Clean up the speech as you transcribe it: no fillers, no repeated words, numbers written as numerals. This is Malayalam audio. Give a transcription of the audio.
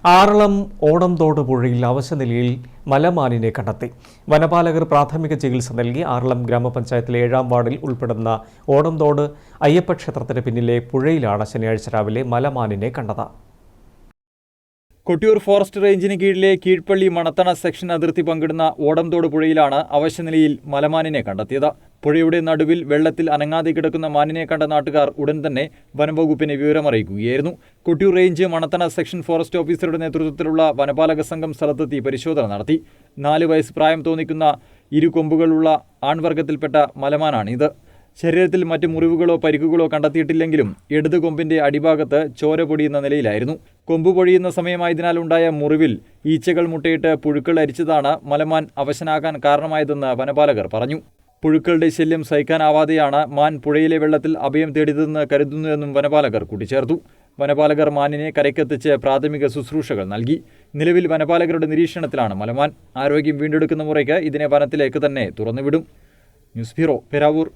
ആറളം ഓടംതോട് പുഴയിൽ അവശനിലയിൽ മലമാനിനെ കണ്ടെത്തി. വനപാലകർ പ്രാഥമിക ചികിത്സ നൽകി. ആറളം ഗ്രാമപഞ്ചായത്തിലെ 7-ാം വാർഡിൽ ഉൾപ്പെടുന്ന ഓടംതോട് അയ്യപ്പക്ഷേത്രത്തിന് പിന്നിലെ പുഴയിലാണ് ശനിയാഴ്ച രാവിലെ മലമാനിനെ കണ്ടത്. കൊട്ടിയൂർ ഫോറസ്റ്റ് റേഞ്ചിന് കീഴിലെ കീഴ്പള്ളി മണത്തണ സെക്ഷൻ അതിർത്തി പങ്കിടുന്ന ഓടംതോട് പുഴയിലാണ് അവശനിലയിൽ മലമാനിനെ കണ്ടെത്തിയത്. പുഴയുടെ നടുവിൽ വെള്ളത്തിൽ അനങ്ങാതെ കിടക്കുന്ന മാനിനെ കണ്ട നാട്ടുകാർ ഉടൻ തന്നെ വനംവകുപ്പിനെ വിവരമറിയിക്കുകയായിരുന്നു. Kottiyoor range Manathana section forest ഓഫീസറുടെ നേതൃത്വത്തിലുള്ള വനപാലക സംഘം സ്ഥലത്തെത്തി പരിശോധന നടത്തി. 4 വയസ്സ് പ്രായം തോന്നിക്കുന്ന ഇരുകൊമ്പുകളുള്ള ആൺവർഗത്തിൽപ്പെട്ട മലമാനാണിത്. ശരീരത്തിൽ മറ്റ് മുറിവുകളോ പരിക്കുകളോ കണ്ടെത്തിയിട്ടില്ലെങ്കിലും ഇടത് കൊമ്പിന്റെ അടിഭാഗത്ത് ചോര പൊടിയുന്ന നിലയിലായിരുന്നു. കൊമ്പ് പൊഴിയുന്ന സമയമായതിനാൽ ഉണ്ടായ മുറിവിൽ ഈച്ചകൾ മുട്ടയിട്ട് പുഴുക്കൾ അരിച്ചതാണ് മലമാൻ അവശനാകാൻ കാരണമായതെന്ന് വനപാലകർ പറഞ്ഞു. പുഴുക്കളുടെ ശല്യം സഹിക്കാനാവാതെയാണ് മാൻ പുഴയിലെ വെള്ളത്തിൽ അഭയം തേടിയതെന്ന് കരുതുന്നുവെന്നും വനപാലകർ കൂട്ടിച്ചേർത്തു. വനപാലകർ മാനിനെ കരയ്ക്കെത്തിച്ച് പ്രാഥമിക ശുശ്രൂഷകൾ നൽകി. നിലവിൽ വനപാലകരുടെ നിരീക്ഷണത്തിലാണ് മലമാൻ. ആരോഗ്യം വീണ്ടെടുക്കുന്ന മുറയ്ക്ക് ഇതിനെ വനത്തിലേക്ക് തന്നെ തുറന്നുവിടും. News bureau, Peravoor.